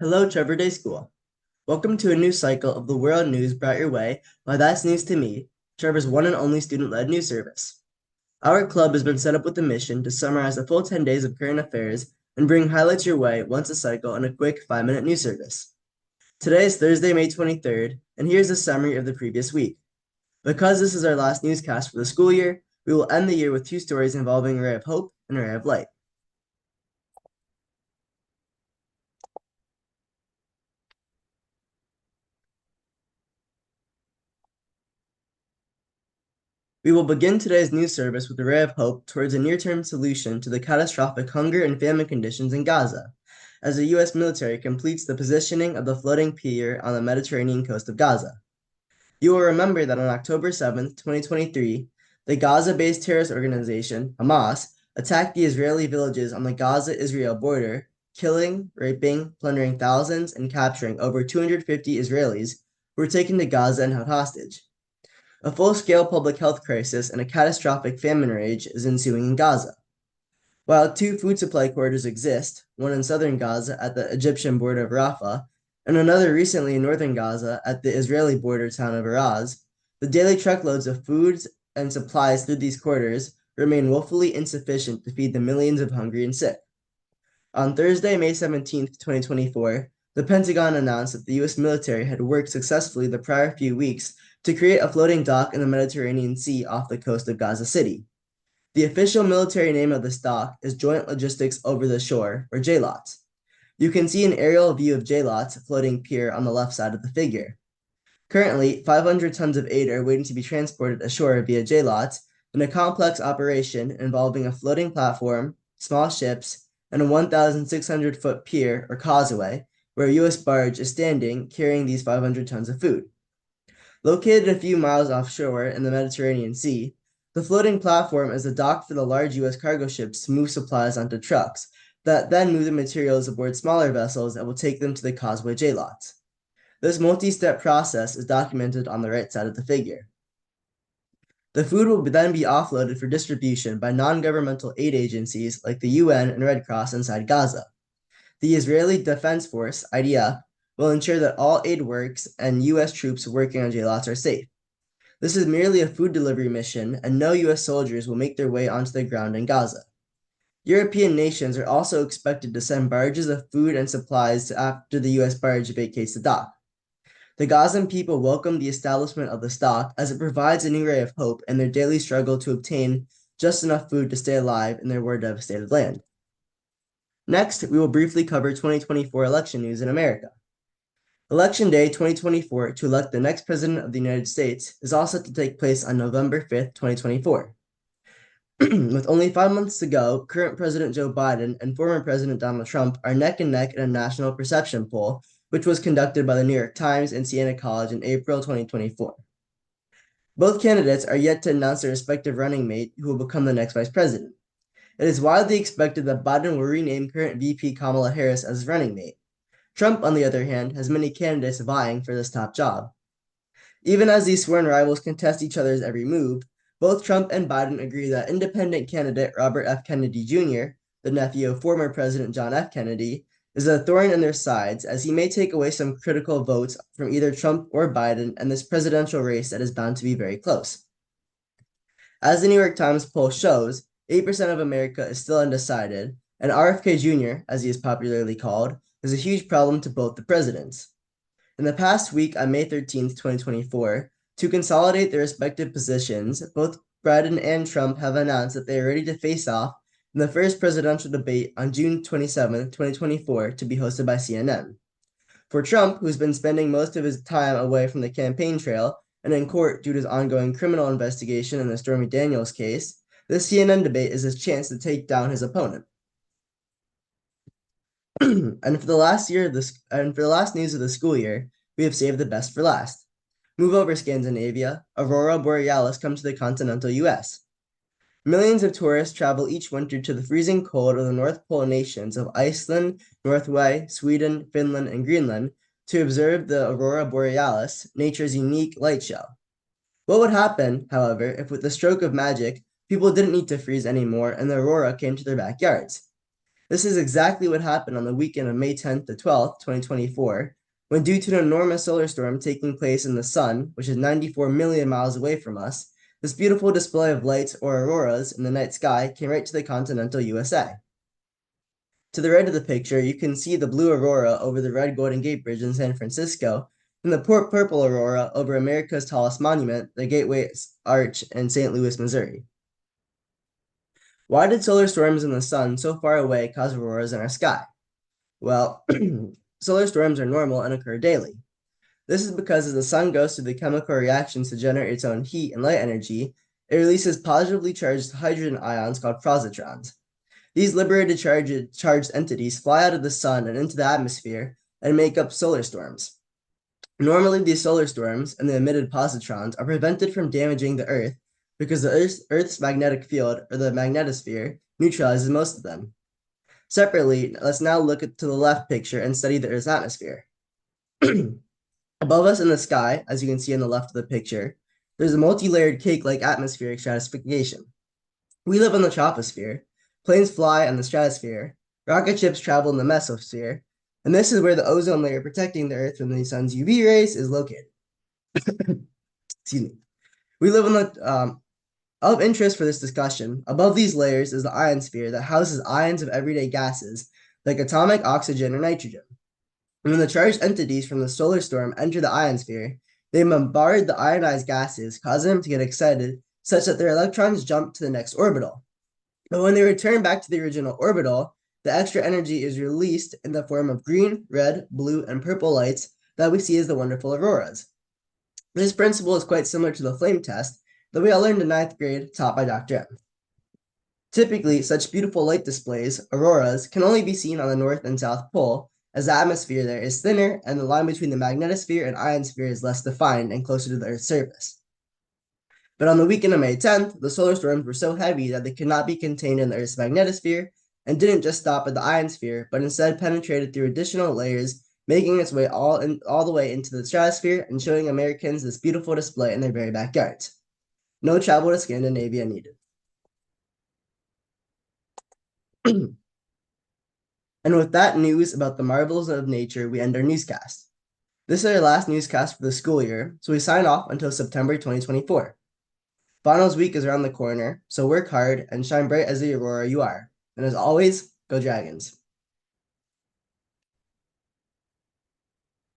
Hello, Trevor Day School. Welcome to a new cycle of the world news brought your way by That's News to Me, Trevor's one and only student-led news service. Our club has been set up with a mission to summarize the full 10 days of current affairs and bring highlights your way once a cycle in a quick 5-minute news service. Today is Thursday, May 23rd, and here's a summary of the previous week. Because this is our last newscast for the school year, we will end the year with two stories involving a ray of hope and a ray of light. We will begin today's news service with a ray of hope towards a near-term solution to the catastrophic hunger and famine conditions in Gaza, as the U.S. military completes the positioning of the floating pier on the Mediterranean coast of Gaza. You will remember that on October 7th, 2023, the Gaza-based terrorist organization, Hamas, attacked the Israeli villages on the Gaza-Israel border, killing, raping, plundering thousands, and capturing over 250 Israelis who were taken to Gaza and held hostage. A full-scale public health crisis and a catastrophic famine rage is ensuing in Gaza. While two food supply corridors exist, one in southern Gaza at the Egyptian border of Rafah, and another recently in northern Gaza at the Israeli border town of Araz, the daily truckloads of foods and supplies through these corridors remain woefully insufficient to feed the millions of hungry and sick. On Thursday, May 17th, 2024, the Pentagon announced that the U.S. military had worked successfully the prior few weeks to create a floating dock in the Mediterranean Sea off the coast of Gaza City. The official military name of this dock is Joint Logistics Over the Shore, or JLOT. You can see an aerial view of JLOT's floating pier on the left side of the figure. Currently, 500 tons of aid are waiting to be transported ashore via JLOT in a complex operation involving a floating platform, small ships, and a 1,600-foot pier, or causeway, where a U.S. barge is standing carrying these 500 tons of food. Located a few miles offshore in the Mediterranean Sea, the floating platform is a dock for the large U.S. cargo ships to move supplies onto trucks that then move the materials aboard smaller vessels that will take them to the causeway JLOT. This multi-step process is documented on the right side of the figure. The food will then be offloaded for distribution by non-governmental aid agencies like the UN and Red Cross inside Gaza. The Israeli Defense Force, IDF, will ensure that all aid works and U.S. troops working on JLOTs are safe. This is merely a food delivery mission, and no U.S. soldiers will make their way onto the ground in Gaza. European nations are also expected to send barges of food and supplies after the U.S. barge vacates the dock. The Gazan people welcome the establishment of the dock as it provides a new ray of hope in their daily struggle to obtain just enough food to stay alive in their war-devastated land. Next, we will briefly cover 2024 election news in America. Election Day 2024 to elect the next president of the United States is all set to take place on November 5th, 2024. With only 5 months to go, current President Joe Biden and former President Donald Trump are neck and neck in a national perception poll, which was conducted by the New York Times and Siena College in April 2024. Both candidates are yet to announce their respective running mate who will become the next vice president. It is widely expected that Biden will rename current VP Kamala Harris as his running mate. Trump, on the other hand, has many candidates vying for this top job. Even as these sworn rivals contest each other's every move, both Trump and Biden agree that independent candidate Robert F. Kennedy Jr., the nephew of former President John F. Kennedy, is a thorn in their sides as he may take away some critical votes from either Trump or Biden in this presidential race that is bound to be very close. As the New York Times poll shows, 8% of America is still undecided, and RFK Jr., as he is popularly called, is a huge problem to both the presidents. In the past week on May 13th, 2024, to consolidate their respective positions, both Biden and Trump have announced that they are ready to face off in the first presidential debate on June 27, 2024, to be hosted by CNN. For Trump, who's been spending most of his time away from the campaign trail and in court due to his ongoing criminal investigation in the Stormy Daniels case, this CNN debate is his chance to take down his opponent. And for the last news of the school year, we have saved the best for last. Move over Scandinavia, Aurora Borealis come to the continental US. Millions of tourists travel each winter to the freezing cold of the North Pole nations of Iceland, Norway, Sweden, Finland, and Greenland to observe the Aurora Borealis, nature's unique light show. What would happen, however, if with the stroke of magic, people didn't need to freeze anymore and the aurora came to their backyards? This is exactly what happened on the weekend of May 10th to 12th, 2024, when due to an enormous solar storm taking place in the sun, which is 94 million miles away from us, this beautiful display of lights or auroras in the night sky came right to the continental USA. To the right of the picture, you can see the blue aurora over the red Golden Gate Bridge in San Francisco, and the purple aurora over America's tallest monument, the Gateway Arch in St. Louis, Missouri. Why did solar storms in the sun so far away cause auroras in our sky? Well, solar storms are normal and occur daily. This is because as the sun goes through the chemical reactions to generate its own heat and light energy, it releases positively charged hydrogen ions called positrons. These liberated charged entities fly out of the sun and into the atmosphere and make up solar storms. Normally, these solar storms and the emitted positrons are prevented from damaging the Earth because the Earth's magnetic field, or the magnetosphere, neutralizes most of them. Separately, let's now look to the left picture and study the Earth's atmosphere. Above us in the sky, as you can see on the left of the picture, there's a multi-layered cake-like atmospheric stratification. We live in the troposphere, planes fly in the stratosphere, rocket ships travel in the mesosphere, and this is where the ozone layer protecting the Earth from the sun's UV rays is located. Excuse me. We live in the of interest for this discussion, above these layers is the ionosphere that houses ions of everyday gases like atomic oxygen or nitrogen. And when the charged entities from the solar storm enter the ionosphere, they bombard the ionized gases, causing them to get excited such that their electrons jump to the next orbital. But when they return back to the original orbital, the extra energy is released in the form of green, red, blue, and purple lights that we see as the wonderful auroras. This principle is quite similar to the flame test that we all learned in 9th grade, taught by Dr. M. Typically, such beautiful light displays, auroras, can only be seen on the North and South Pole, as the atmosphere there is thinner and the line between the magnetosphere and ionosphere is less defined and closer to the Earth's surface. But on the weekend of May 10th, the solar storms were so heavy that they could not be contained in the Earth's magnetosphere and didn't just stop at the ionosphere, but instead penetrated through additional layers, making its way all the way into the stratosphere and showing Americans this beautiful display in their very backyards. No travel to Scandinavia needed. And with that news about the marvels of nature, we end our newscast. This is our last newscast for the school year, so we sign off until September 2024. Finals week is around the corner, so work hard and shine bright as the aurora you are. And as always, go Dragons.